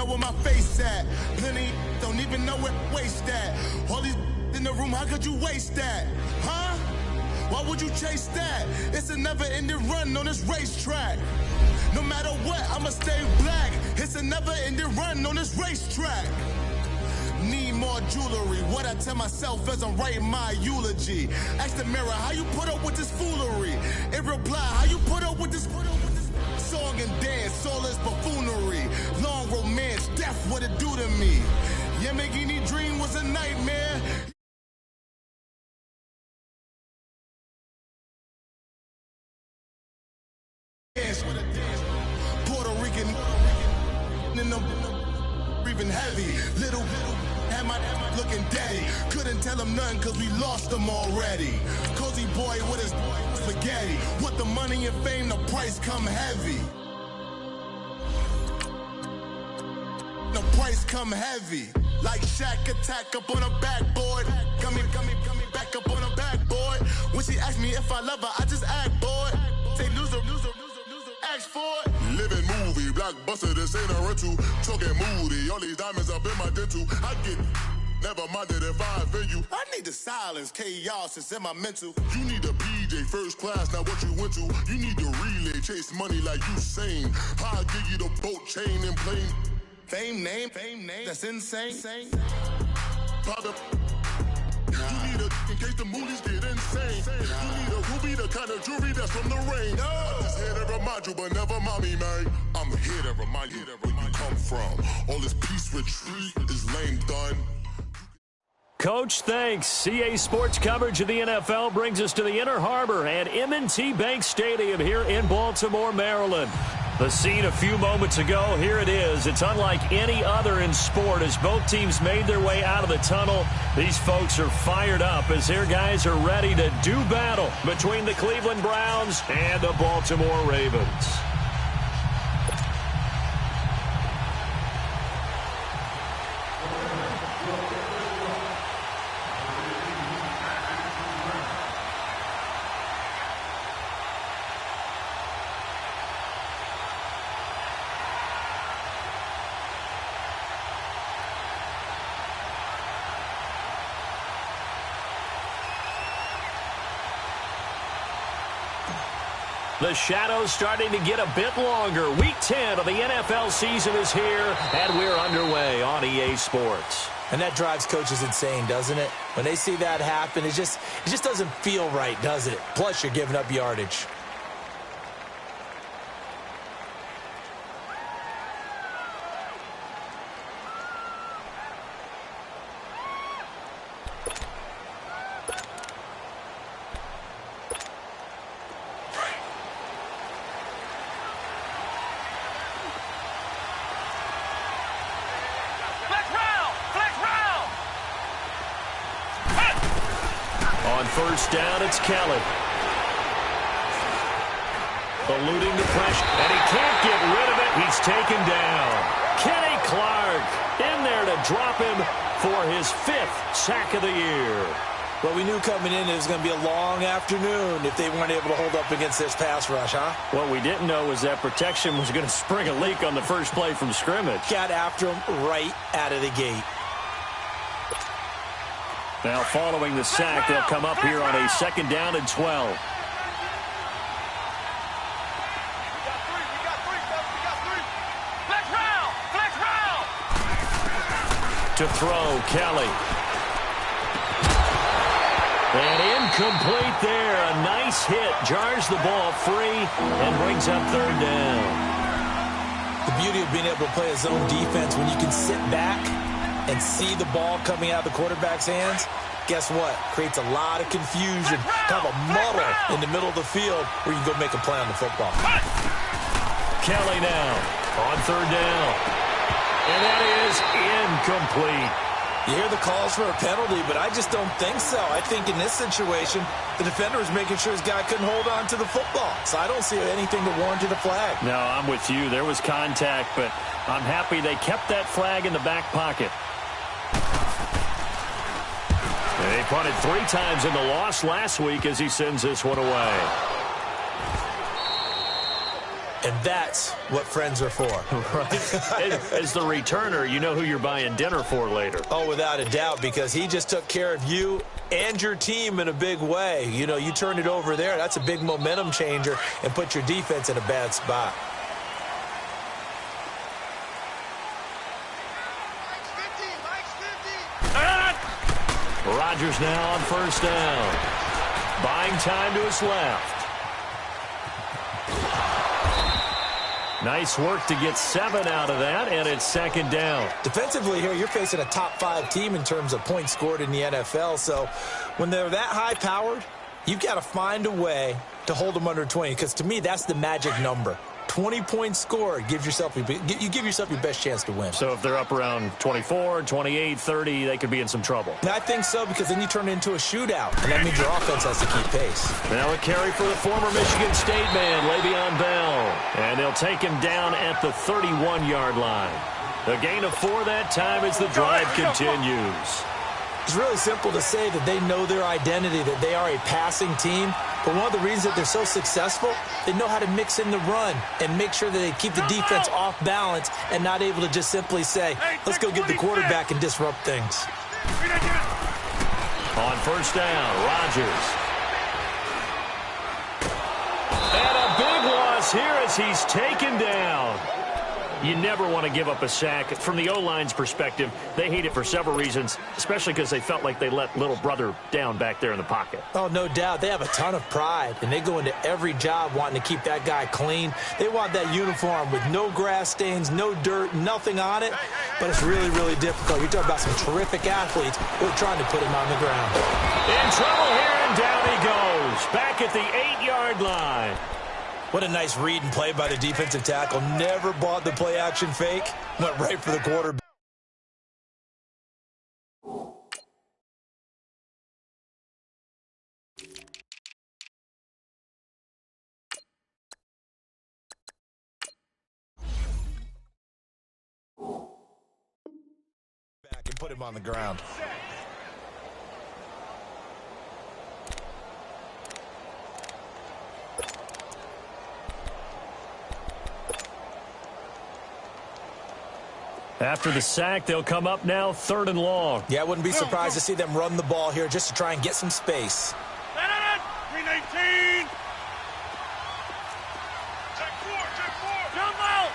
know where my face at. Plenty don't even know where waste at. All these in the room, how could you waste that? Huh? Why would you chase that? It's a never-ending run on this racetrack. No matter what, I'ma stay black. It's a never-ending run on this racetrack. Need more jewelry. What I tell myself as I'm writing my eulogy. Ask the mirror, how you put up with this foolery? In reply, how you put up with this song and dance, all this buffoonery. Long romance, death, what it do to me? Yamagini dream was a nightmare. Puerto Rican in the breathing heavy. Little had my looking daddy. Couldn't tell him nothing cause we lost him already. Cozy boy with his spaghetti. With the money and fame, the price come heavy. The price come heavy. Like Shaq attack up on a backboard. Coming back up on a backboard. When she asked me if I love her, I just act bored. Say loser, ask for it. Living movie, blockbuster, this ain't a rental. Talking moody, all these diamonds up in my dental. I get never minded if I offend you. I need the silence, chaos is in my mental. You need a PJ first class, not what you went to. You need the relay, chase money like you sane. I'll give you the boat, chain, and plane. Fame name, that's insane. Private. You need a, in case the movies get insane. You need a ruby, the kind of jewelry that's from the rain. I'm just here to remind you, but never mind me, man. I'm here to remind you where you come from. All this peace retreat is lame done. Coach, thanks. CA Sports coverage of the NFL brings us to the Inner Harbor at M&T Bank Stadium here in Baltimore, Maryland. The scene a few moments ago, here it is. It's unlike any other in sport as both teams made their way out of the tunnel. These folks are fired up as their guys are ready to do battle between the Cleveland Browns and the Baltimore Ravens. The shadow's starting to get a bit longer. Week 10 of the NFL season is here, and we're underway on EA Sports. And that drives coaches insane, doesn't it? When they see that happen, it just doesn't feel right, does it? Plus, you're giving up yardage. First down, it's Kelly. Eluding the pressure, and he can't get rid of it. He's taken down. Kenny Clark in there to drop him for his 5th sack of the year. Well, we knew coming in it was going to be a long afternoon if they weren't able to hold up against this pass rush, huh? What we didn't know was that protection was going to spring a leak on the first play from scrimmage. Got after him right out of the gate. Now following the sack, they'll come up here on a 2nd down and 12. To throw, Kelly. And incomplete there. A nice hit. Jars the ball free and brings up 3rd down. The beauty of being able to play a zone defense when you can sit back and see the ball coming out of the quarterback's hands, guess what? Creates a lot of confusion, kind of a muddle in the middle of the field where you can go make a play on the football. Kelly now on 3rd down. And that is incomplete. You hear the calls for a penalty, but I just don't think so. I think in this situation, the defender was making sure his guy couldn't hold on to the football. So I don't see anything to warrant a flag. No, I'm with you. There was contact, but I'm happy they kept that flag in the back pocket. They punted 3 times in the loss last week as he sends this one away. And that's what friends are for. Right. As the returner, you know who you're buying dinner for later. Oh, without a doubt, because he just took care of you and your team in a big way. You know, you turned it over there. That's a big momentum changer and put your defense in a bad spot. Rodgers now on first down. Buying time to his left. Nice work to get 7 out of that, and it's second down. Defensively here, you're facing a top-5 team in terms of points scored in the NFL. So when they're that high-powered, you've got to find a way to hold them under 20, because to me, that's the magic number. 20 points scored, you give yourself your best chance to win. So if they're up around 24, 28, 30, they could be in some trouble. I think so, because then you turn it into a shootout, and that means your offense has to keep pace. Now a carry for the former Michigan State man, Le'Veon Bell. And they'll take him down at the 31-yard line. A gain of 4 that time as the drive continues. It's really simple to say that they know their identity, that they are a passing team. But one of the reasons that they're so successful, they know how to mix in the run and make sure that they keep the defense off balance and not able to just simply say, let's go get the quarterback and disrupt things. On first down, Rodgers. And a big loss here as he's taken down. You never want to give up a sack. From the O-line's perspective, they hate it for several reasons, especially because they felt like they let little brother down back there in the pocket. Oh, no doubt. They have a ton of pride, and they go into every job wanting to keep that guy clean. They want that uniform with no grass stains, no dirt, nothing on it, but it's really, really difficult. You're talking about some terrific athletes who are trying to put him on the ground. In trouble here, and down he goes. Back at the 8-yard line. What a nice read and play by the defensive tackle. Never bought the play-action fake. Went right for the quarterback. Back and put him on the ground. After the sack, they'll come up now 3rd and long. Yeah, I wouldn't be surprised to see them run the ball here just to try and get some space. 319. Check 4. Jump out.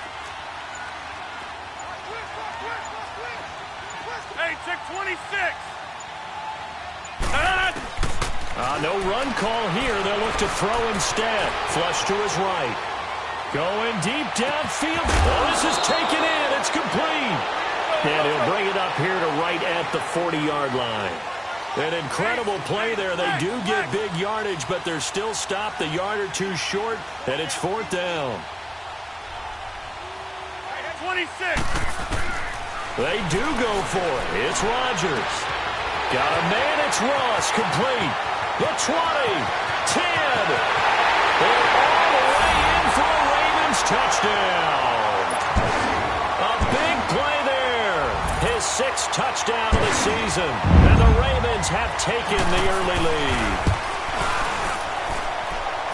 Hey, check 26. No run call here. They'll look to throw instead. Flush to his right. Going deep downfield. Oh, this is taken in. It's complete. And he'll bring it up here to right at the 40-yard line. An incredible play there. They do get big yardage, but they're still stopped a yard or two short, and it's 4th down. 26. They do go for it. It's Rodgers. Got a man. It's Ross. Complete. The 20. 10. They're all the way in for a Ravens touchdown. A big play there. His 6th touchdown of the season. And the Ravens have taken the early lead.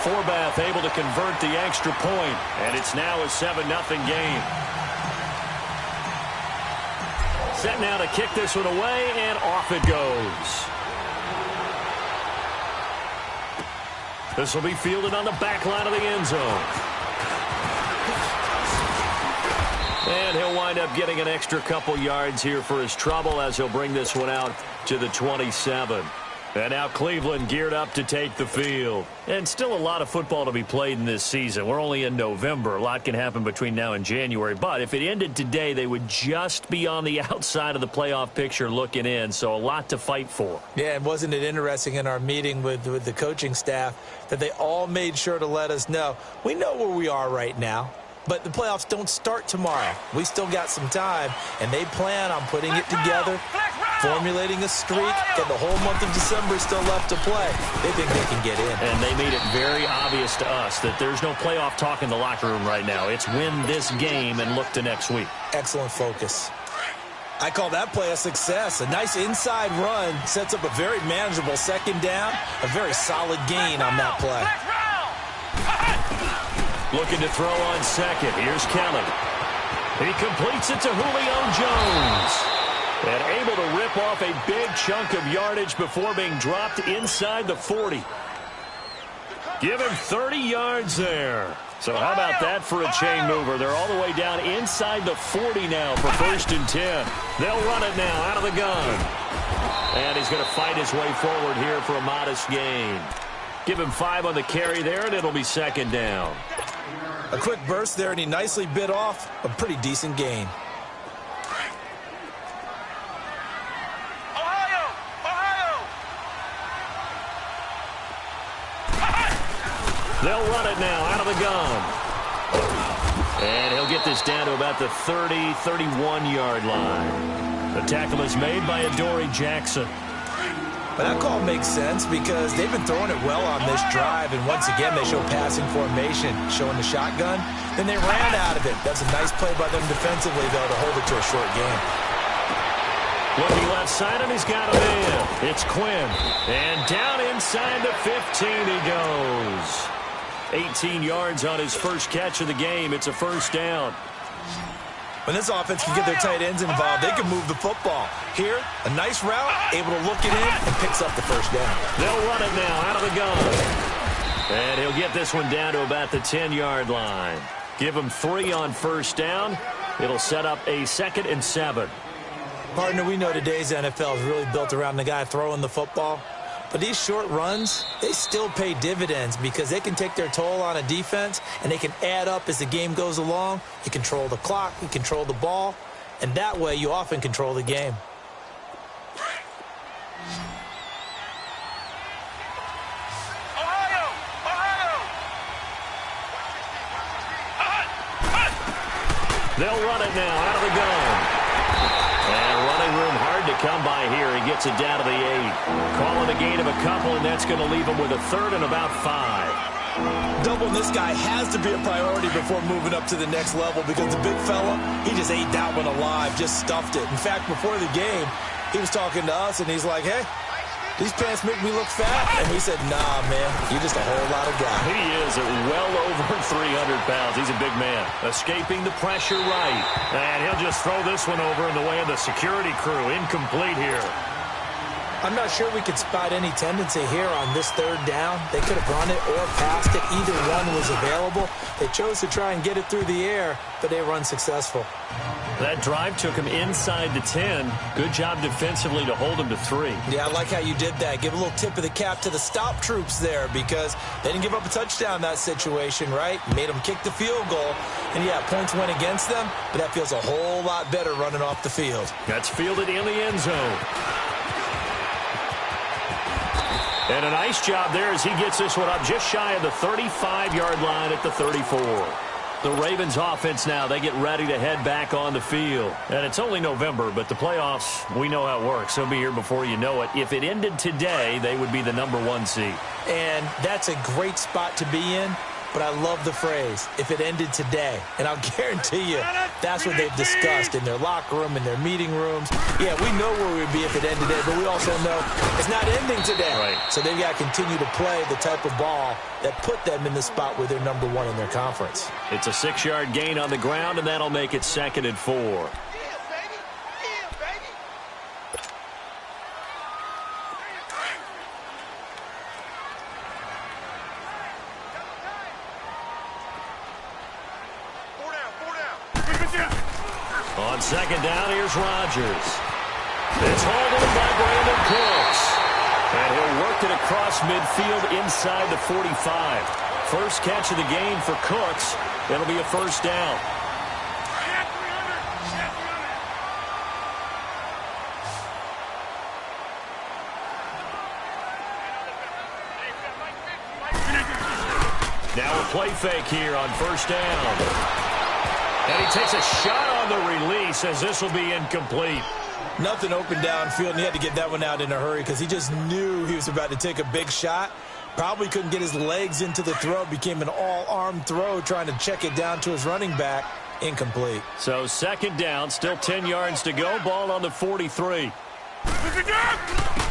Forbath able to convert the extra point, and it's now a 7-0 game. Set now to kick this one away, and off it goes. This will be fielded on the back line of the end zone. And he'll wind up getting an extra couple yards here for his trouble as he'll bring this one out to the 27. And now Cleveland geared up to take the field. And still a lot of football to be played in this season. We're only in November. A lot can happen between now and January. But if it ended today, they would just be on the outside of the playoff picture looking in. So a lot to fight for. Yeah, and wasn't it interesting in our meeting with the coaching staff that they all made sure to let us know, we know where we are right now. But the playoffs don't start tomorrow. We still got some time, and they plan on putting it together, formulating a streak, and the whole month of December is still left to play. They think they can get in. And they made it very obvious to us that there's no playoff talk in the locker room right now. It's win this game and look to next week. Excellent focus. I call that play a success. A nice inside run sets up a very manageable 2nd down, a very solid gain on that play. Looking to throw on second. Here's Kelly. He completes it to Julio Jones. And able to rip off a big chunk of yardage before being dropped inside the 40. Give him 30 yards there. So how about that for a chain mover? They're all the way down inside the 40 now for 1st and 10. They'll run it now out of the gun. And he's going to fight his way forward here for a modest gain. Give him 5 on the carry there, and it'll be 2nd down. A quick burst there, and he nicely bit off a pretty decent gain. They'll run it now out of the gun. And he'll get this down to about the 30, 31-yard line. The tackle is made by Adoree Jackson. But that call makes sense because they've been throwing it well on this drive, and once again they show passing formation, showing the shotgun. Then they ran out of it. That's a nice play by them defensively, though, to hold it to a short game. Looking left side, and he's got him in. It's Quinn. And down inside the 15 he goes. 18 yards on his first catch of the game. It's a 1st down. When this offense can get their tight ends involved, they can move the football. Here, a nice route, able to look it in, and picks up the 1st down. They'll run it now out of the gun. And he'll get this one down to about the 10-yard line. Give him 3 on 1st down. It'll set up a 2nd and 7. Partner, we know today's NFL is really built around the guy throwing the football. But these short runs, they still pay dividends because they can take their toll on a defense, and they can add up as the game goes along. You control the clock, you control the ball, and that way you often control the game. They'll run it now out of the gun. And running room hard to come by here. He gets it down to the 8. Calling a gain of a couple, and that's going to leave him with a 3rd and about 5. Doubling this guy has to be a priority before moving up to the next level because the big fella, he just ate that one alive, just stuffed it. In fact, before the game, he was talking to us, and he's like, hey, these pants make me look fat. And we said, nah, man, you're just a whole lot of guy. He is at well over 300 pounds. He's a big man. Escaping the pressure right. And he'll just throw this one over in the way of the security crew. Incomplete here. I'm not sure we could spot any tendency here on this 3rd down. They could have run it or passed it. Either one was available. They chose to try and get it through the air, but they were unsuccessful. That drive took him inside the 10. Good job defensively to hold him to 3. Yeah, I like how you did that. Give a little tip of the cap to the stop troops there because they didn't give up a touchdown in that situation, right? Made them kick the field goal. And, yeah, points went against them, but that feels a whole lot better running off the field. That's fielded in the end zone. And a nice job there as he gets this one up just shy of the 35-yard line at the 34. The Ravens offense now, they get ready to head back on the field. And it's only November, but the playoffs, we know how it works. They'll be here before you know it. If it ended today, they would be the #1 seed. And that's a great spot to be in. But I love the phrase, if it ended today. And I'll guarantee you, that's what they've discussed in their locker room, in their meeting rooms. Yeah, we know where we'd be if it ended today, but we also know it's not ending today. Right. So they've got to continue to play the type of ball that put them in the spot where they're #1 in their conference. It's a 6-yard gain on the ground, and that'll make it 2nd and 4. On 2nd down, here's Rodgers. It's hauled in by Brandon Cooks. And he'll work it across midfield inside the 45. First catch of the game for Cooks. It'll be a 1st down. Now a play fake here on 1st down. And he takes a shot on the release as this will be incomplete. Nothing open downfield, and he had to get that one out in a hurry because he just knew he was about to take a big shot. Probably couldn't get his legs into the throw. Became an all-arm throw trying to check it down to his running back. Incomplete. So 2nd down, still 10 yards to go. Ball on the 43.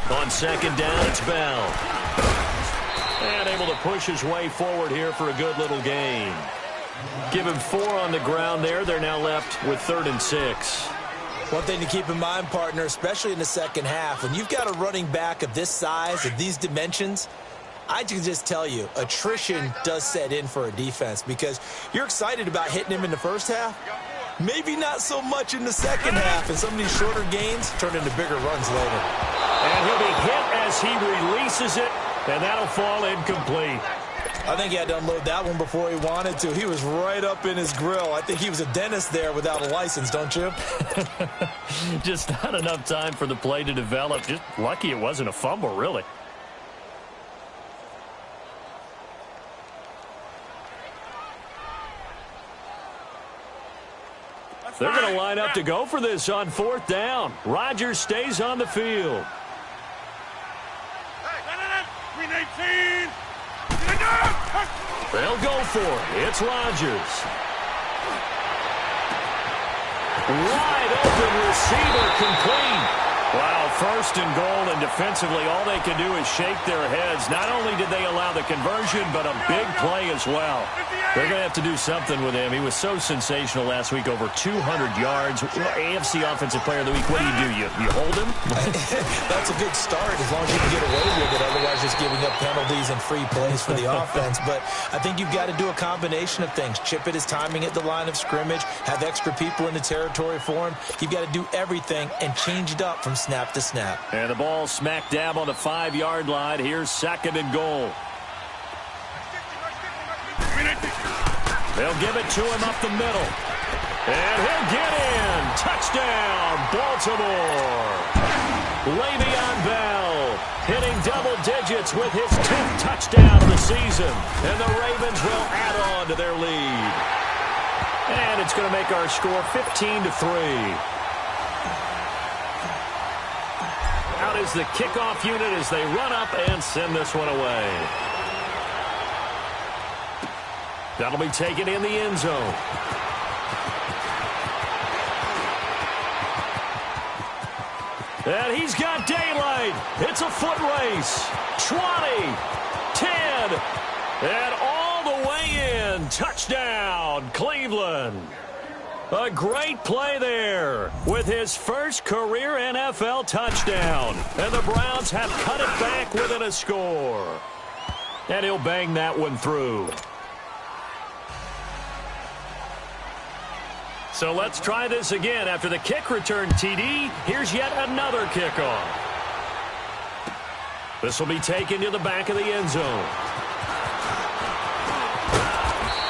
On 2nd down, it's Bell. And able to push his way forward here for a good little gain. Give him 4 on the ground there. They're now left with 3rd and 6. One thing to keep in mind, partner, especially in the second half, when you've got a running back of this size, of these dimensions, I can just tell you, attrition does set in for a defense because you're excited about hitting him in the first half. Maybe not so much in the second half, and some of these shorter gains turn into bigger runs later. And he'll be hit as he releases it, and that'll fall incomplete. I think he had to unload that one before he wanted to. He was right up in his grill. I think he was a dentist there without a license, don't you? Just not enough time for the play to develop. Just lucky it wasn't a fumble, really. They're going to line up to go for this on 4th down. Rodgers stays on the field. They'll go for it. It's Rodgers. Wide open receiver complete. Wow, 1st and goal, and defensively all they can do is shake their heads. Not only did they allow the conversion, but a big play as well. They're going to have to do something with him. He was so sensational last week, over 200 yards. AFC Offensive Player of the Week, what do? You hold him? That's a good start as long as you can get away with it. Otherwise, just giving up penalties and free plays for the offense. But I think you've got to do a combination of things. Chip it his timing at the line of scrimmage, have extra people in the territory for him. You've got to do everything and change it up from snap to snap. And the ball smack dab on the 5-yard line. Here's 2nd and goal. They'll give it to him up the middle. And he'll get in. Touchdown, Baltimore. Le'Veon Bell hitting double digits with his 10th touchdown of the season. And the Ravens will add on to their lead. And it's going to make our score 15-3. Out is the kickoff unit as they run up and send this one away. That'll be taken in the end zone. And he's got daylight. It's a foot race. 20, 10, and all the way in. Touchdown, Cleveland. A great play there with his first career NFL touchdown. And the Browns have cut it back within a score. And he'll bang that one through. So let's try this again. After the kick return TD, here's yet another kickoff. This will be taken to the back of the end zone.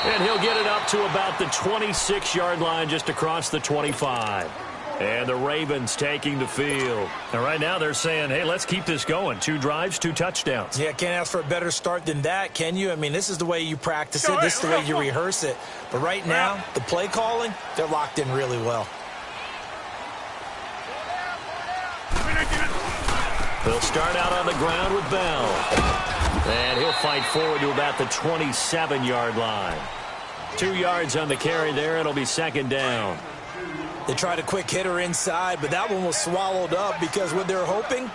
And he'll get it up to about the 26-yard line, just across the 25. And the Ravens taking the field. And right now they're saying, hey, let's keep this going. 2 drives, 2 touchdowns. Yeah, can't ask for a better start than that, can you? I mean, this is the way you practice it. This is the way you rehearse it. But right now, the play calling, they're locked in really well. They'll start out on the ground with Bell. And he'll fight forward to about the 27-yard line. 2 yards on the carry there. It'll be 2nd down. They tried a quick hitter inside, but that one was swallowed up because what they're hoping,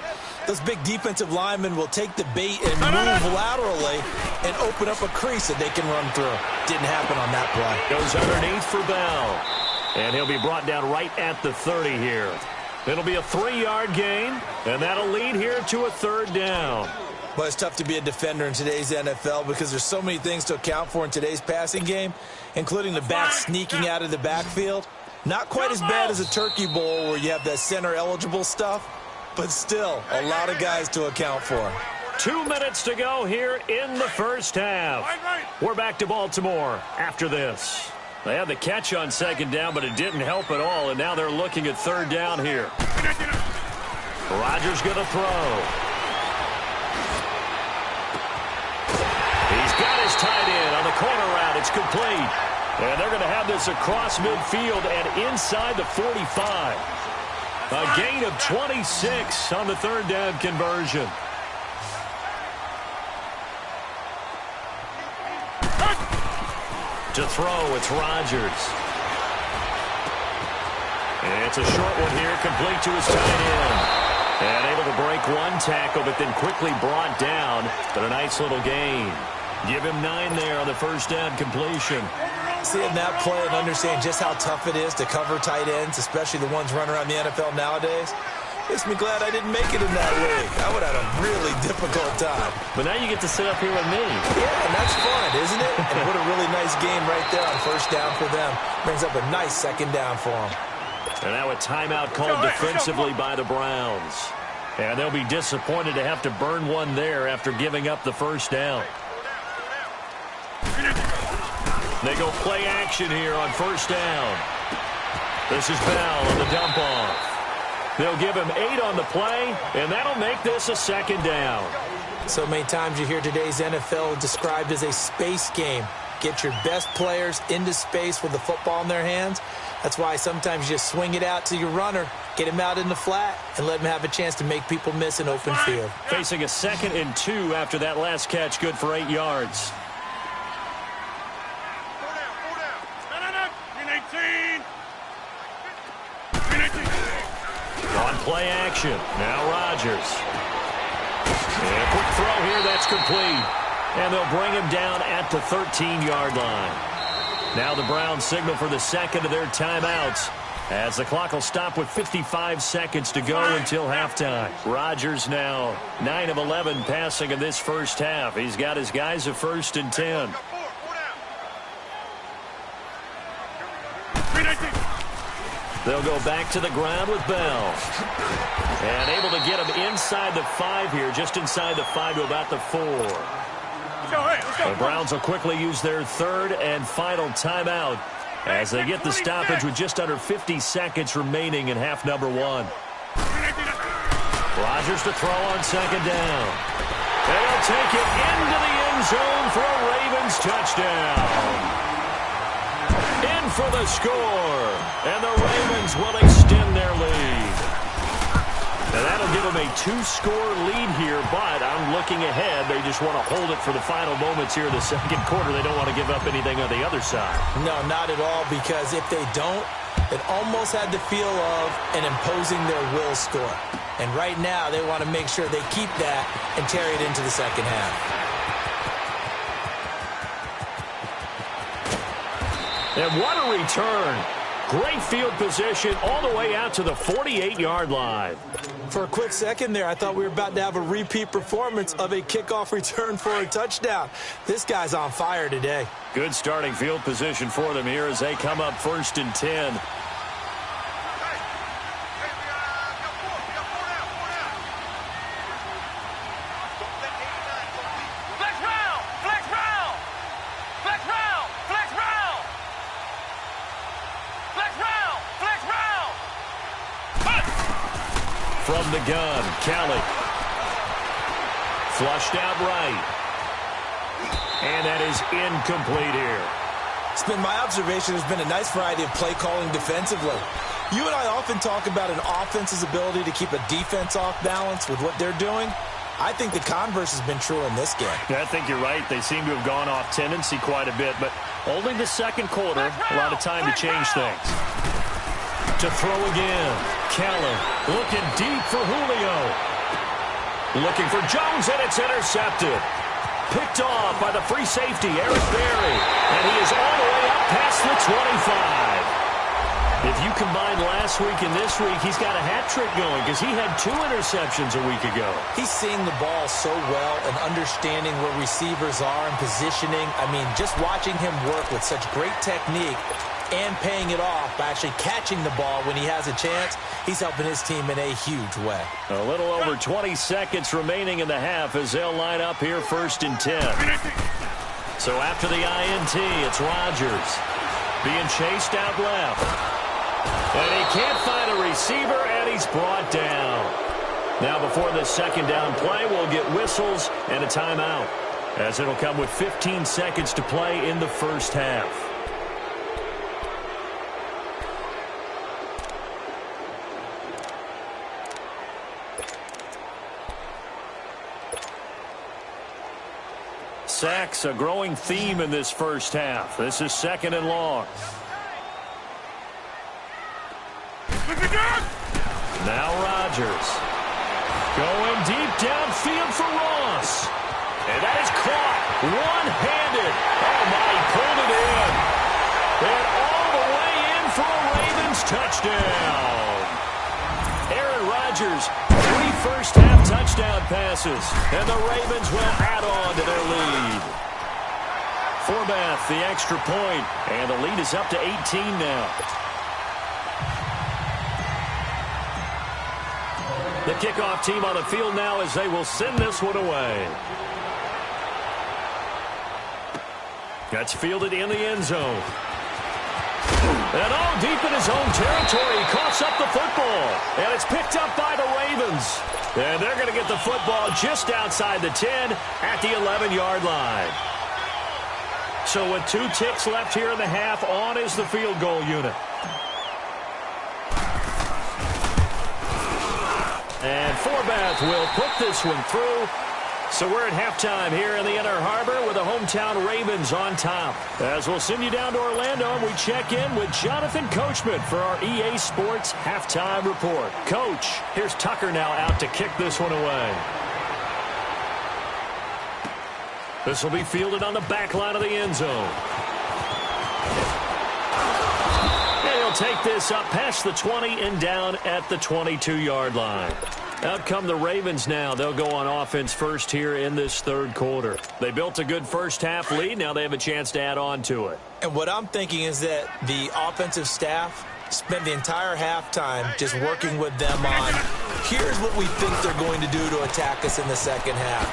those big defensive linemen will take the bait and move laterally and open up a crease that they can run through. Didn't happen on that play. Goes underneath for Bell. And he'll be brought down right at the 30 here. It'll be a 3-yard gain, and that'll lead here to a 3rd down. Well, it's tough to be a defender in today's NFL because there's so many things to account for in today's passing game, including the back sneaking out of the backfield. Not quite as bad as a turkey bowl where you have that center-eligible stuff, but still a lot of guys to account for. 2 minutes to go here in the first half. We're back to Baltimore after this. They had the catch on 2nd down, but it didn't help at all, and now they're looking at 3rd down here. Rodgers going to throw. He's got his tight end on the corner route. It's complete. And they're going to have this across midfield and inside the 45. A gain of 26 on the 3rd down conversion. To throw, it's Rodgers. And it's a short one here, complete to his tight end. And able to break 1 tackle, but then quickly brought down. But a nice little gain. Give him 9 there on the 1st down completion. seeing that play and understanding just how tough it is to cover tight ends, especially the ones running around the NFL nowadays. Makes me glad I didn't make it in that league. I would have had a really difficult time. But now you get to sit up here with me. Yeah, and that's fun, isn't it? And what a really nice game right there on first down for them. Brings up a nice second down for them. And now a timeout called defensively by the Browns. And they'll be disappointed to have to burn one there after giving up the first down. They go play action here on first down. This is Bell on the dump off. They'll give him 8 on the play, and that'll make this a second down. So many times you hear today's NFL described as a space game. Get your best players into space with the football in their hands. That's why sometimes you just swing it out to your runner, get him out in the flat, and let him have a chance to make people miss an open field. Facing a 2nd and 2 after that last catch, good for 8 yards. On play action, now Rodgers. And a quick throw here, that's complete. And they'll bring him down at the 13-yard line. Now the Browns signal for the second of their timeouts, as the clock will stop with 55 seconds to go until halftime. Rodgers now 9 of 11 passing in this first half. He's got his guys at 1st and 10. They'll go back to the ground with Bell. And able to get him inside the 5 here, just inside the 5 to about the 4. The Browns will quickly use their 3rd and final timeout as they get the stoppage with just under 50 seconds remaining in half number 1. Rodgers to throw on 2nd down. And he'll take it into the end zone for a Ravens touchdown. In for the score, and the Ravens will extend their lead. And that'll give them a 2-score lead here, but I'm looking ahead. They just want to hold it for the final moments here in the second quarter. They don't want to give up anything on the other side. No, not at all, because if they don't, it almost had the feel of an imposing their will score. And right now, they want to make sure they keep that and carry it into the second half. And what a return. Great field position all the way out to the 48-yard line. For a quick second there, I thought we were about to have a repeat performance of a kickoff return for a touchdown. This guy's on fire today. Good starting field position for them here as they come up 1st and 10. From the gun, Kelly. Flushed out right. And that is incomplete here. It's been my observation there's been a nice variety of play calling defensively. You and I often talk about an offense's ability to keep a defense off balance with what they're doing. I think the converse has been true in this game. Yeah, I think you're right. They seem to have gone off tendency quite a bit, but only the second quarter, a lot of time to change things. To throw again, Keller looking deep for Julio. Looking for Jones, and it's intercepted. Picked off by the free safety, Eric Berry. And he is all the way up past the 25. If you combine last week and this week, he's got a hat trick going because he had 2 interceptions a week ago. He's seeing the ball so well and understanding where receivers are and positioning. I mean, just watching him work with such great technique and paying it off by actually catching the ball when he has a chance, he's helping his team in a huge way. A little over 20 seconds remaining in the half as they'll line up here 1st and 10. So after the INT, it's Rodgers being chased out left. And he can't find a receiver, and he's brought down. Now before the second down play, we'll get whistles and a timeout, as it'll come with 15 seconds to play in the first half. Sacks, a growing theme in this first half. This is 2nd and long. Now Rodgers. Going deep downfield for Ross. And that is caught one-handed. Oh, my, he pulled it in. And all the way in for a Ravens touchdown. Aaron Rodgers, 3 first-half touchdown passes, and the Ravens will add on to their lead. Forbath, the extra point, and the lead is up to 18 now. The kickoff team on the field now as they will send this one away. That's fielded in the end zone. And all deep in his own territory, he coughs up the football. And it's picked up by the Ravens. And they're going to get the football just outside the 10 at the 11-yard line. So with 2 ticks left here in the half, on is the field goal unit. And Forbath will put this one through. So we're at halftime here in the Inner Harbor with the hometown Ravens on top. As we'll send you down to Orlando, and we check in with Jonathan Coachman for our EA Sports Halftime Report. Coach, here's Tucker now out to kick this one away. This will be fielded on the back line of the end zone. And he'll take this up past the 20 and down at the 22-yard line. Out come the Ravens now. They'll go on offense first here in this third quarter. They built a good first-half lead. Now they have a chance to add on to it. And what I'm thinking is that the offensive staff spent the entire halftime just working with them on, here's what we think they're going to do to attack us in the second half.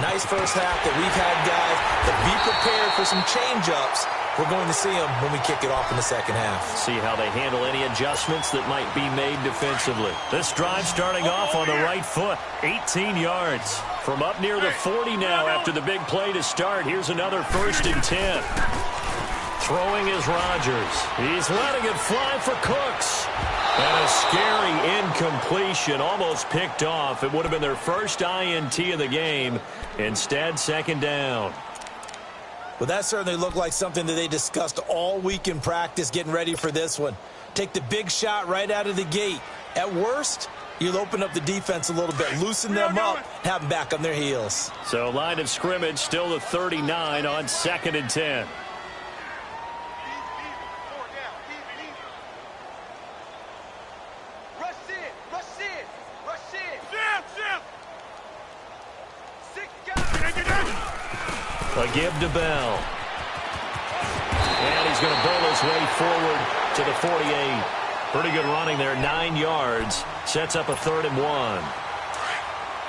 Nice first half that we've had, guys, but be prepared for some change-ups. We're going to see them when we kick it off in the second half. See how they handle any adjustments that might be made defensively. This drive starting off on the right foot. 18 yards. From up near the 40 now after the big play to start. Here's another 1st and 10. Throwing is Rodgers. He's letting it fly for Cooks. And a scary incompletion, almost picked off. It would have been their first INT of the game. Instead, 2nd down. Well, that certainly looked like something that they discussed all week in practice getting ready for this one. Take the big shot right out of the gate. At worst, you'll open up the defense a little bit, loosen them up, have them back on their heels. So line of scrimmage still the 39 on 2nd and 10. A give to Bell. And he's going to bowl his way forward to the 48. Pretty good running there, 9 yards. Sets up a 3rd and 1.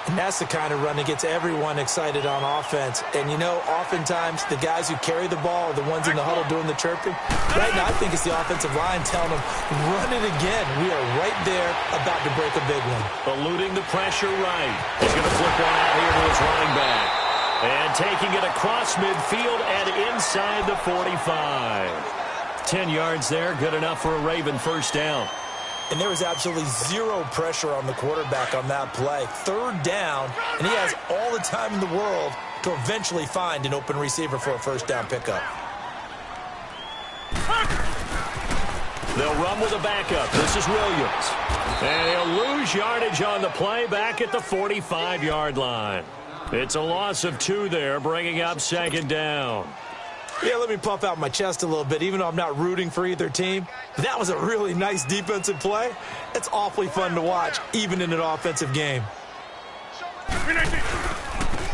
And that's the kind of run that gets everyone excited on offense. And, you know, oftentimes the guys who carry the ball are the ones in the huddle doing the chirping. Right now, I think it's the offensive line telling them, run it again. We are right there about to break a big one. Eluding the pressure right. He's going to flip one out here to his running back. And taking it across midfield and inside the 45. 10 yards there, good enough for a Raven 1st down. And there was absolutely zero pressure on the quarterback on that play. 3rd down, and he has all the time in the world to eventually find an open receiver for a 1st down pickup. They'll run with a backup. This is Williams. And he'll lose yardage on the play back at the 45-yard line. It's a loss of 2 there, bringing up 2nd down. Yeah, let me puff out my chest a little bit, even though I'm not rooting for either team. That was a really nice defensive play. It's awfully fun to watch, even in an offensive game.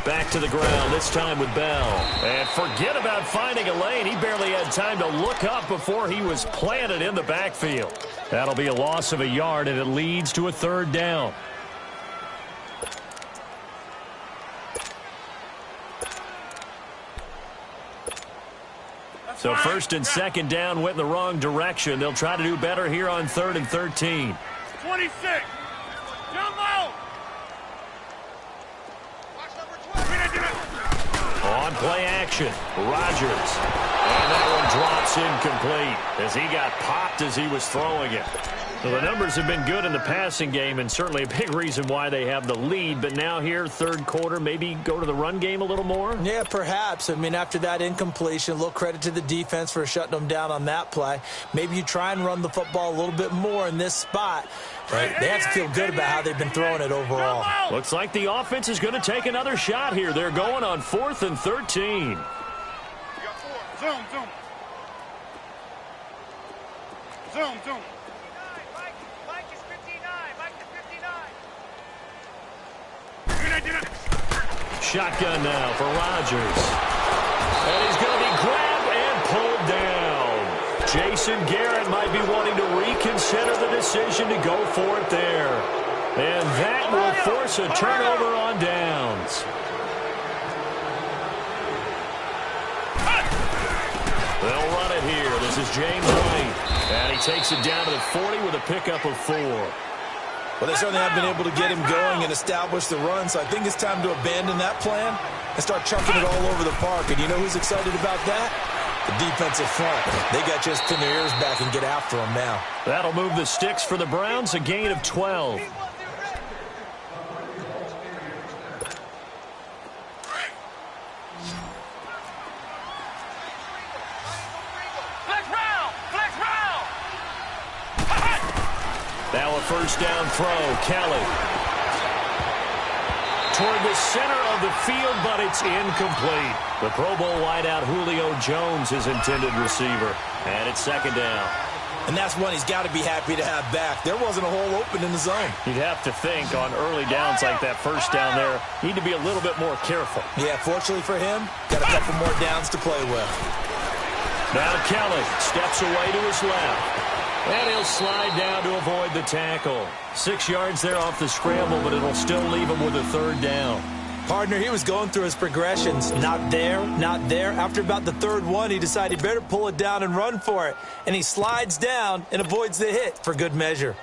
Back to the ground, this time with Bell. And forget about finding a lane. He barely had time to look up before he was planted in the backfield. That'll be a loss of a yard, and it leads to a 3rd down. So 1st and 2nd down went in the wrong direction. They'll try to do better here on 3rd and 13. 26. Down low. On play action, Rodgers. And that one drops incomplete as he got popped as he was throwing it. Well, the numbers have been good in the passing game and certainly a big reason why they have the lead. But now here, 3rd quarter, maybe go to the run game a little more? Yeah, perhaps. I mean, after that incompletion, a little credit to the defense for shutting them down on that play. Maybe you try and run the football a little bit more in this spot. Right? They have to feel good about how they've been throwing it overall. Looks like the offense is going to take another shot here. They're going on 4th and 13. Zoom. zoom. Mike is 59. Mike is 59. Shotgun now for Rodgers. And he's going to be grabbed and pulled down. Jason Garrett might be wanting to reconsider the decision to go for it there. And that will force a turnover on downs. They'll run it here. This is James White. And he takes it down to the 40 with a pickup of 4. Well, they certainly have been able to get him going and establish the run, so I think it's time to abandon that plan and start chucking it all over the park. And you know who's excited about that? The defensive front. They got just pin their ears back and get after him now. That'll move the sticks for the Browns, a gain of 12. Now a first down throw. Kelly. Toward the center of the field, but it's incomplete. The Pro Bowl wideout Julio Jones, his intended receiver. And it's second down. And that's one he's got to be happy to have back. There wasn't a hole open in the zone. You'd have to think on early downs like that first down there, need to be a little bit more careful. Yeah, fortunately for him, got a couple more downs to play with. Now Kelly steps away to his left. And he'll slide down to avoid the tackle. 6 yards there off the scramble, but it'll still leave him with a third down. Partner, he was going through his progressions. Not there, not there. After about the third one, he decided he better pull it down and run for it. And he slides down and avoids the hit for good measure.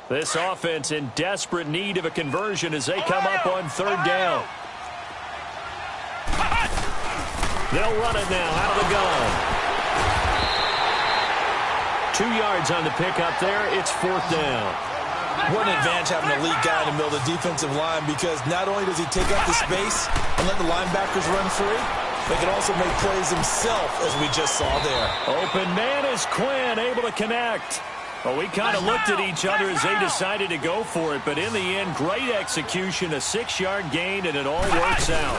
This offense in desperate need of a conversion as they come up on third down. They'll run it now out of the gun. 2 yards on the pickup there. It's fourth down. What an advantage having an elite guy in the middle of the defensive line, because not only does he take up the space and let the linebackers run free, but he can also make plays himself, as we just saw there. Open man is Quinn, able to connect. Well, we kind of looked at each other as they decided to go for it, but in the end, great execution, a 6-yard gain, and it all works out.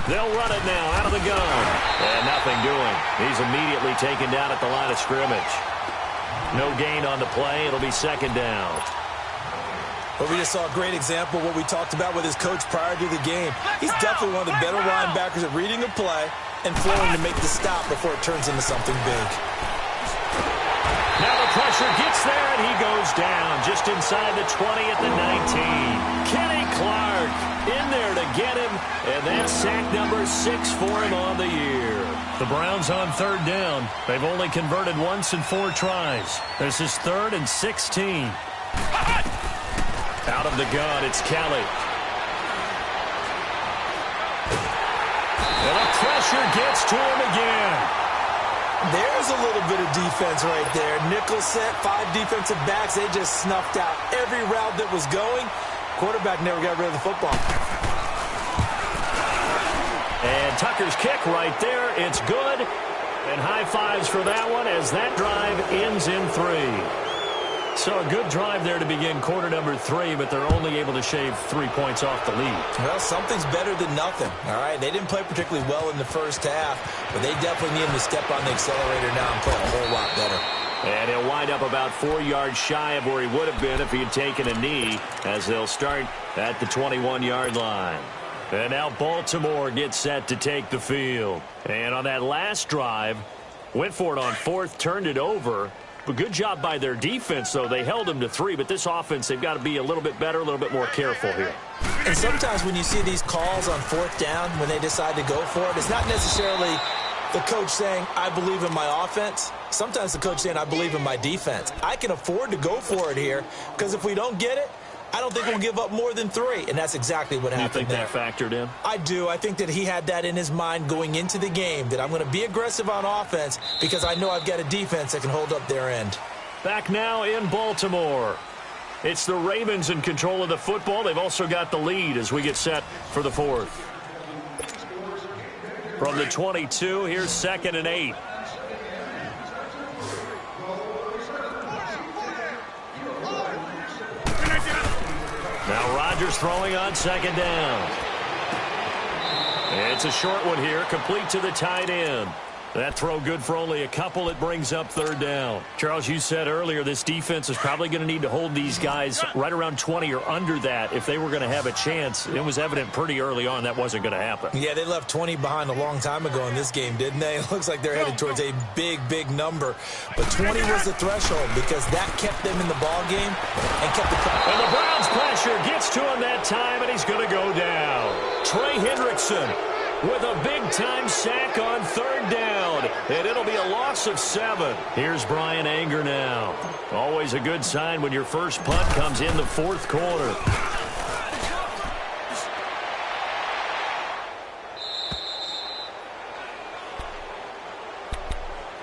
They'll run it now out of the gun. And nothing doing. He's immediately taken down at the line of scrimmage. No gain on the play. It'll be second down. But we just saw a great example of what we talked about with his coach prior to the game. He's definitely one of the better linebackers at reading a play and flowing to make the stop before it turns into something big. Now the pressure gets there, and he goes down just inside the 20 at the 19. Kenny Clark in there to get him, and that's sack number 6 for him on the year. The Browns on third down. They've only converted once in 4 tries. This is 3rd and 16. Out of the gun, it's Kelly. And the pressure gets to him again. There's a little bit of defense right there. Nickel set, 5 defensive backs. They just snuffed out every route that was going. Quarterback never got rid of the football. And Tucker's kick right there. It's good. And high fives for that one as that drive ends in 3. So a good drive there to begin quarter number 3, but they're only able to shave 3 points off the lead. Well, something's better than nothing, all right? They didn't play particularly well in the first half, but they definitely need him to step on the accelerator now and play a whole lot better. And he'll wind up about 4 yards shy of where he would have been if he had taken a knee, as they'll start at the 21-yard line. And now Baltimore gets set to take the field. And on that last drive, went for it on 4th, turned it over. But good job by their defense, though. They held them to 3, but this offense, they've got to be a little bit better, a little bit more careful here. And sometimes when you see these calls on 4th down, when they decide to go for it, it's not necessarily the coach saying, I believe in my offense. Sometimes the coach saying, I believe in my defense. I can afford to go for it here, because if we don't get it, I don't think we'll give up more than 3, and that's exactly what happened there. You think that factored in? I do. I think that he had that in his mind going into the game, that I'm going to be aggressive on offense because I know I've got a defense that can hold up their end. Back now in Baltimore. It's the Ravens in control of the football. They've also got the lead as we get set for the 4th. From the 22, here's 2nd and 8. Now Rodgers throwing on 2nd down. It's a short one here, complete to the tight end. That throw good for only a couple. It brings up third down. Charles, you said earlier this defense is probably going to need to hold these guys right around 20 or under that if they were going to have a chance. It was evident pretty early on that wasn't going to happen. Yeah, they left 20 behind a long time ago in this game, didn't they? It looks like they're headed towards a big, big number. But 20 was the threshold because that kept them in the ball game and kept the... And the Browns pressure gets to him that time, and he's going to go down. Trey Hendrickson with a big-time sack on third down, and it'll be a loss of 7. Here's Brian Anger now. Always a good sign when your first punt comes in the fourth quarter.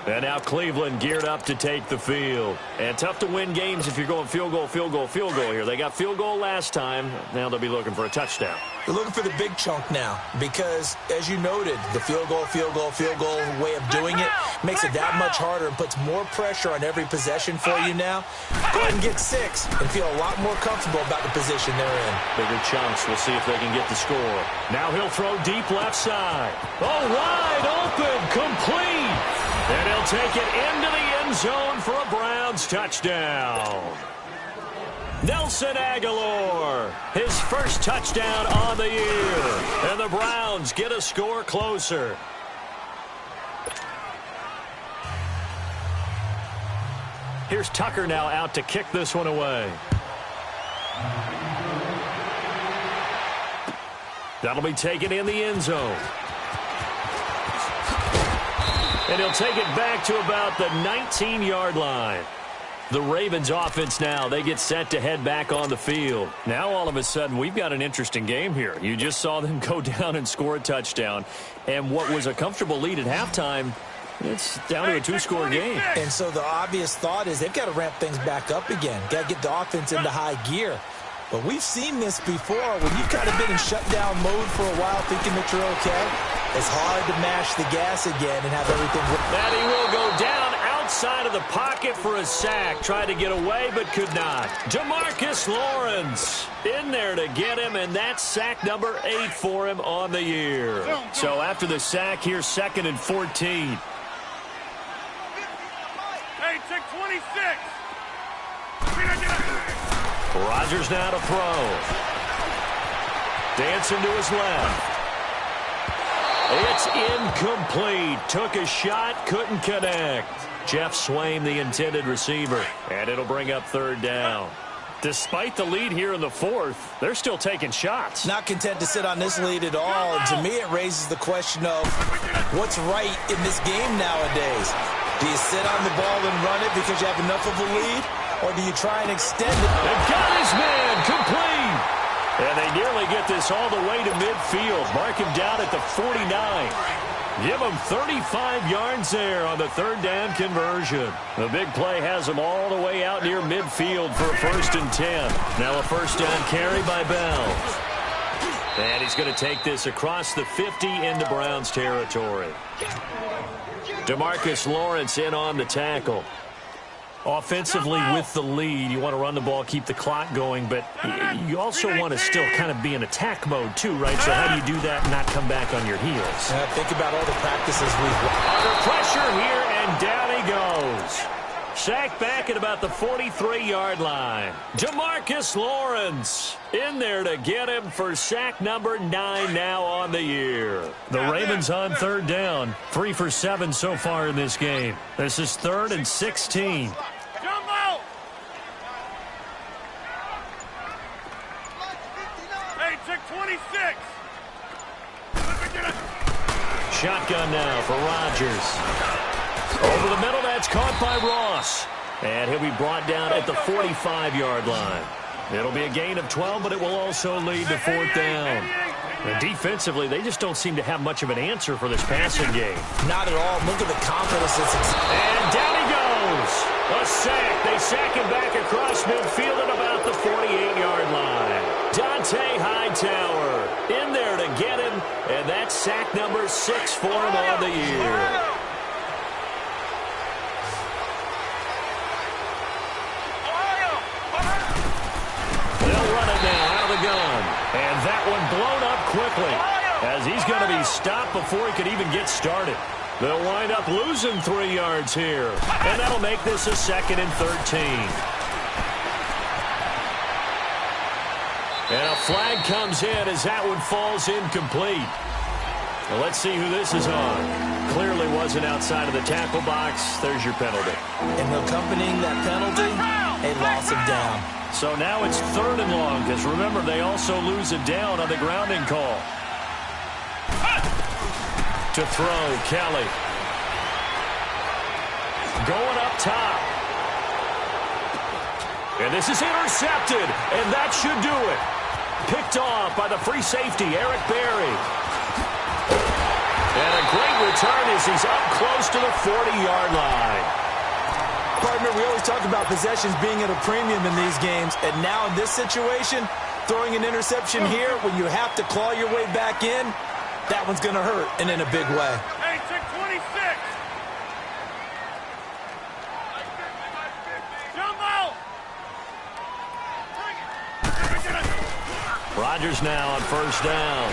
And now Cleveland geared up to take the field. And tough to win games if you're going field goal, field goal, field goal here. They got field goal last time. Now they'll be looking for a touchdown. They're looking for the big chunk now because, as you noted, the field goal way of doing it makes it that much harder and puts more pressure on every possession for you now. Go ahead and get 6 and feel a lot more comfortable about the position they're in. Bigger chunks. We'll see if they can get the score. Now he'll throw deep left side. Oh, wide open, complete. And he'll take it into the end zone for a Browns touchdown. Nelson Aguilar, his first touchdown on the year. And the Browns get a score closer. Here's Tucker now out to kick this one away. That'll be taken in the end zone. And he'll take it back to about the 19-yard line. The Ravens offense now, they get set to head back on the field. Now all of a sudden we've got an interesting game here. You just saw them go down and score a touchdown. And what was a comfortable lead at halftime, it's down to a 2-score game. And so the obvious thought is they've got to ramp things back up again. Got to get the offense into high gear. But we've seen this before when you've kind of been in shutdown mode for a while thinking that you're okay. It's hard to mash the gas again and have everything. And he will go down outside of the pocket for a sack. Tried to get away but could not. Demarcus Lawrence in there to get him, and that's sack number 8 for him on the year. So after the sack, here's 2nd and 14. Hey, check 26. Rodgers now to throw. Dancing to his left. It's incomplete. Took a shot, couldn't connect. Jeff Swaim, the intended receiver. And it'll bring up third down. Despite the lead here in the fourth, they're still taking shots. Not content to sit on this lead at all. And to me, it raises the question of what's right in this game nowadays. Do you sit on the ball and run it because you have enough of a lead? Or do you try and extend it? They've got his man complete. And they nearly get this all the way to midfield. Mark him down at the 49. Give him 35 yards there on the third down conversion. The big play has him all the way out near midfield for a 1st and 10. Now a first down carry by Bell. And he's going to take this across the 50 into Browns territory. Demarcus Lawrence in on the tackle. Offensively with the lead, you want to run the ball, keep the clock going, but you also want to still kind of be in attack mode too, right? So how do you do that and not come back on your heels? Think about all the practices we've won. Under pressure here, and down he goes. Sacked back at about the 43-yard line. Demarcus Lawrence in there to get him for sack number 9 now on the year. The Ravens on third down. 3 for 7 so far in this game. This is 3rd and 16. Jumbo! Hey, check 26. Shotgun now for Rodgers. Over the middle, that's caught by Ross. And he'll be brought down at the 45-yard line. It'll be a gain of 12, but it will also lead to 4th down. And defensively, they just don't seem to have much of an answer for this passing game. Not at all. Look at the confidence. And down he goes. A sack. They sack him back across midfield at about the 48-yard line. Dante Hightower in there to get him, and that's sack number 6 for him on the year. And that one blown up quickly as he's going to be stopped before he could even get started. They'll wind up losing 3 yards here. And that'll make this a 2nd and 13. And a flag comes in as that one falls incomplete. Well, let's see who this is on. Clearly wasn't outside of the tackle box. There's your penalty. And accompanying that penalty, a loss of down. So now it's 3rd and long, because remember, they also lose a down on the grounding call. To throw, Kelly. Going up top. And this is intercepted, and that should do it. Picked off by the free safety, Eric Berry. And a great return as he's up close to the 40-yard line. Partner, we always talk about possessions being at a premium in these games, and now in this situation, throwing an interception here when you have to claw your way back in, that one's going to hurt, and in a big way. Hey, check 26. Jump out. Rodgers now on 1st down.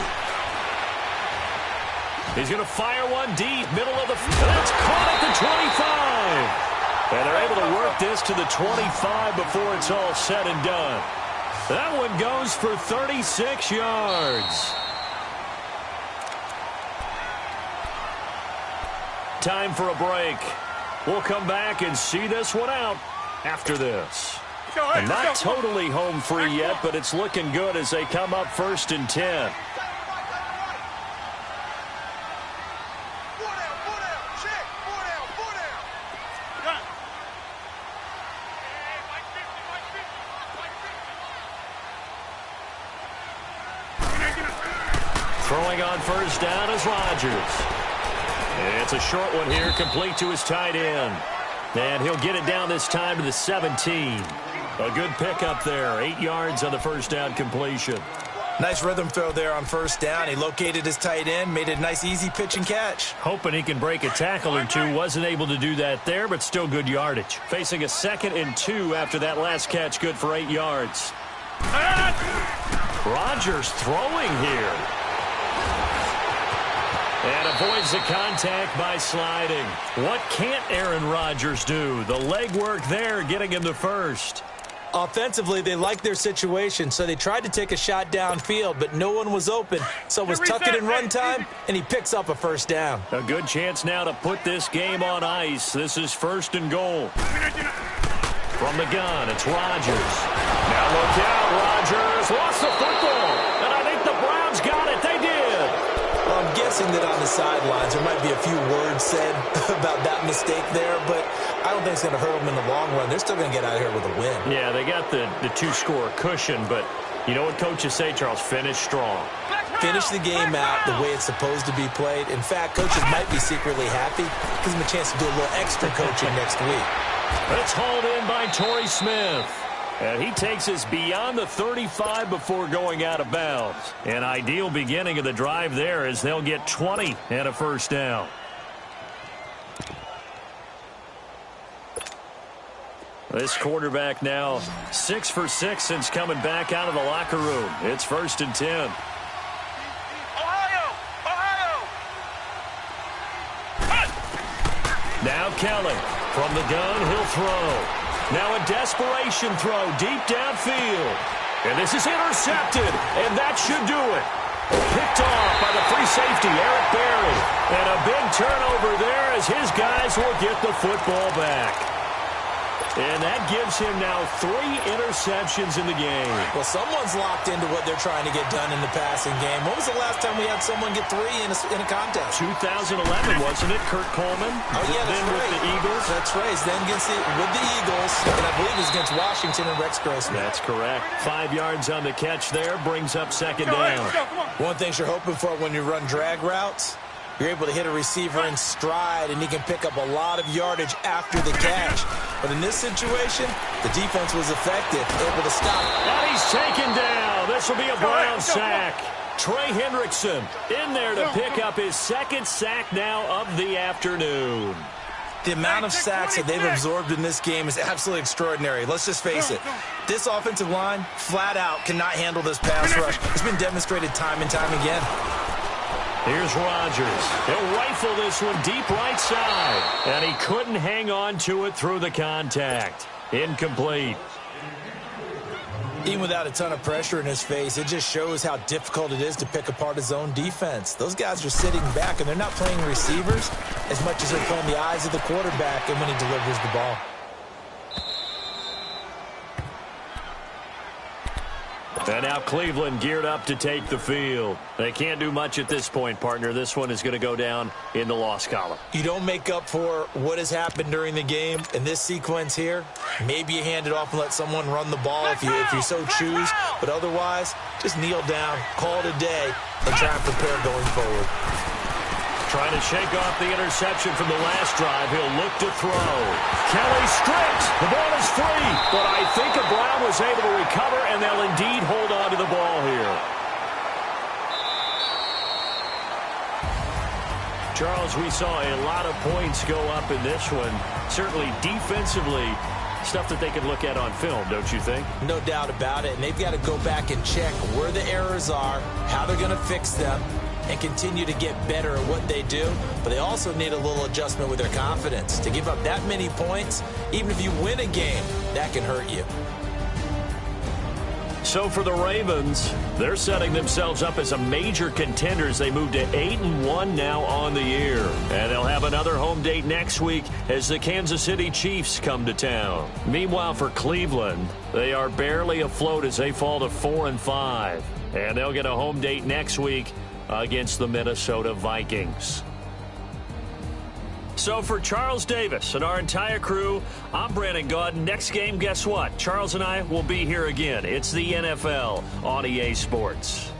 He's going to fire one deep, middle of the field. That's caught at the 25. And they're able to work this to the 25 before it's all said and done. That one goes for 36 yards. Time for a break. We'll come back and see this one out after this. And not totally home free yet, but it's looking good as they come up 1st and 10. Throwing on 1st down is Rodgers. It's a short one here, complete to his tight end. And he'll get it down this time to the 17. A good pickup there, 8 yards on the 1st down completion. Nice rhythm throw there on 1st down. He located his tight end, made a nice easy pitch and catch. Hoping he can break a tackle or two. Wasn't able to do that there, but still good yardage. Facing a 2nd and 2 after that last catch, good for 8 yards. Rodgers throwing here. And avoids the contact by sliding. What can't Aaron Rodgers do? The leg work there, getting him to 1st. Offensively, they liked their situation, so they tried to take a shot downfield, but no one was open. So it was tuck it in run time, and he picks up a 1st down. A good chance now to put this game on ice. This is 1st and goal. From the gun, it's Rodgers. Now look out, Rodgers lost the football. And I think the Browns got it. They did. Well, I'm guessing that on the sidelines there might be a few words said about that mistake there, but I don't think it's going to hurt them in the long run. They're still going to get out of here with a win. Yeah, they got the 2-score cushion, but you know what coaches say, Charles? Finish strong. Finish the game out the way it's supposed to be played. In fact, coaches might be secretly happy. Gives them a chance to do a little extra coaching next week. It's hauled in by Torrey Smith. And he takes us beyond the 35 before going out of bounds. An ideal beginning of the drive there as they'll get 20 and a 1st down. This quarterback now 6 for 6 since coming back out of the locker room. It's 1st and 10. Ohio! Now Kelly. From the gun, he'll throw. Now a desperation throw deep downfield. And this is intercepted, and that should do it. Picked off by the free safety, Eric Berry. And a big turnover there as his guys will get the football back. And that gives him now 3 interceptions in the game. Well, someone's locked into what they're trying to get done in the passing game. When was the last time we had someone get 3 in a contest? 2011, wasn't it? Kurt Coleman? Oh, yeah, that's then right. with the Eagles. That's right. Then with the Eagles, and I believe it was against Washington and Rex Grossman. That's correct. 5 yards on the catch there, brings up 2nd down. One thing you're hoping for when you run drag routes, you're able to hit a receiver in stride, and he can pick up a lot of yardage after the catch. But in this situation, the defense was effective, able to stop. And he's taken down. This will be a Brown sack. Trey Hendrickson in there to pick up his 2nd sack now of the afternoon. The amount of sacks that they've absorbed in this game is absolutely extraordinary. Let's just face it. This offensive line, flat out, cannot handle this pass rush. It's been demonstrated time and time again. Here's Rodgers. He'll rifle this one deep right side. And he couldn't hang on to it through the contact. Incomplete. Even without a ton of pressure in his face, it just shows how difficult it is to pick apart his own defense. Those guys are sitting back, and they're not playing receivers as much as they're playing the eyes of the quarterback and when he delivers the ball. And now Cleveland geared up to take the field. They can't do much at this point, partner. This one is going to go down in the loss column. You don't make up for what has happened during the game in this sequence here. Maybe you hand it off and let someone run the ball if you so choose. But otherwise, just kneel down, call it a day, and try and prepare going forward. Trying to shake off the interception from the last drive. He'll look to throw. Kelly stripped. The ball is free. But I think Brown was able to recover, and they'll indeed hold on to the ball here. Charles, we saw a lot of points go up in this one. Certainly defensively, stuff that they can look at on film, don't you think? No doubt about it. And they've got to go back and check where the errors are, how they're going to fix them, and continue to get better at what they do. But they also need a little adjustment with their confidence. To give up that many points, even if you win a game, that can hurt you. So for the Ravens, they're setting themselves up as a major contender as they move to 8-1 now on the year. And they'll have another home date next week as the Kansas City Chiefs come to town. Meanwhile, for Cleveland, they are barely afloat as they fall to 4-5. And they'll get a home date next week against the Minnesota Vikings. So for Charles Davis and our entire crew, I'm Brandon Gaudin. Next game, guess what? Charles and I will be here again. It's the NFL on EA Sports.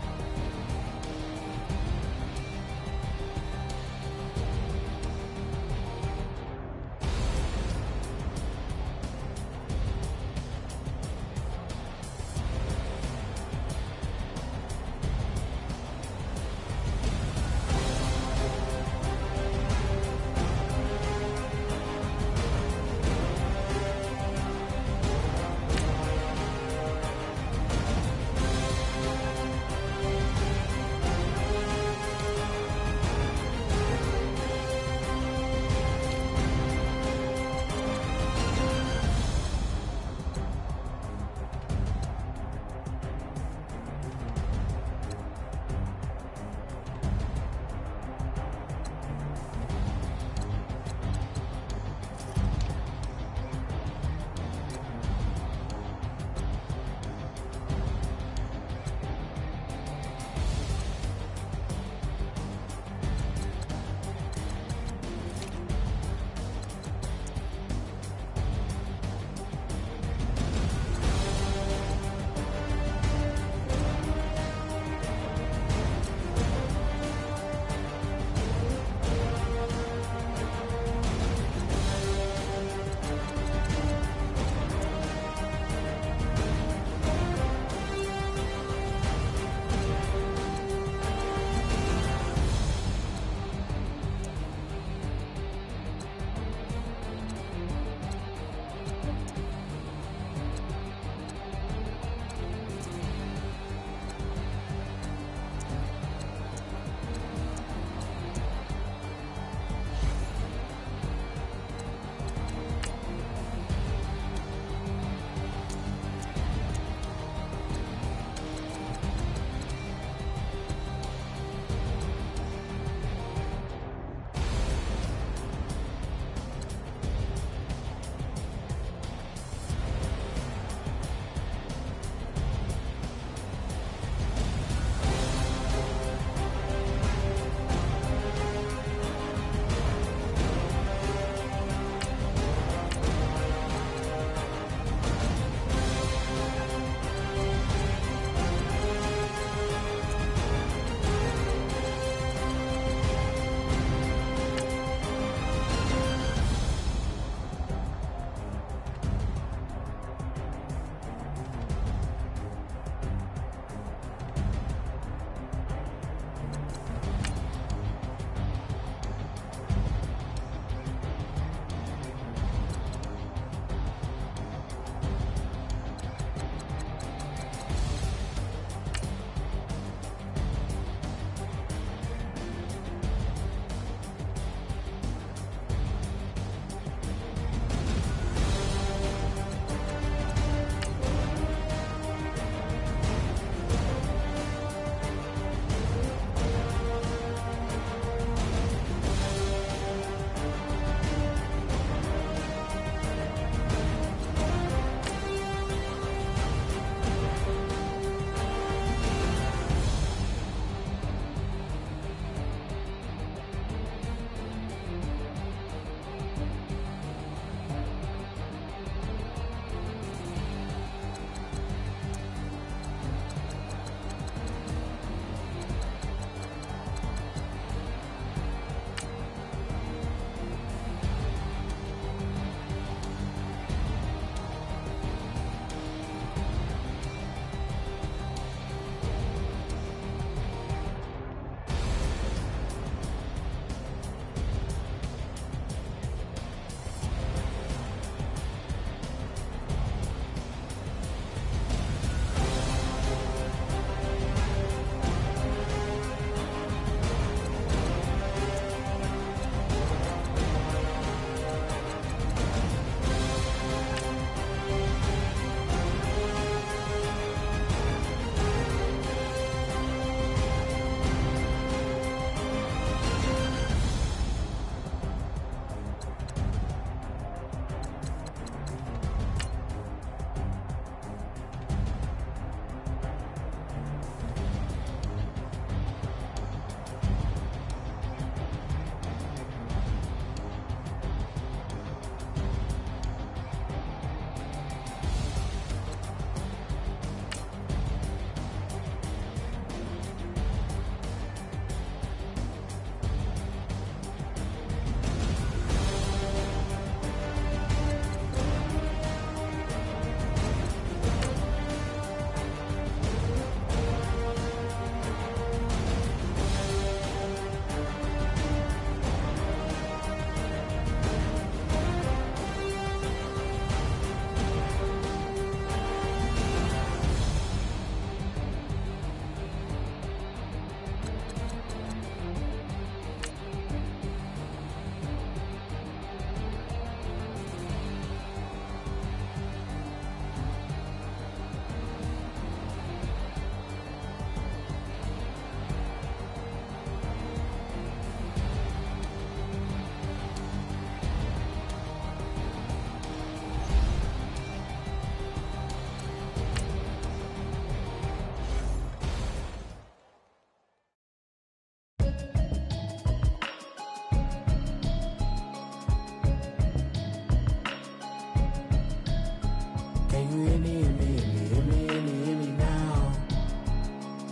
you hear me, hear me, hear me, hear me, hear me now?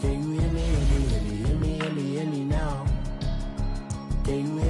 Can you hear me, hear me, hear me, hear me, hear me now? Can you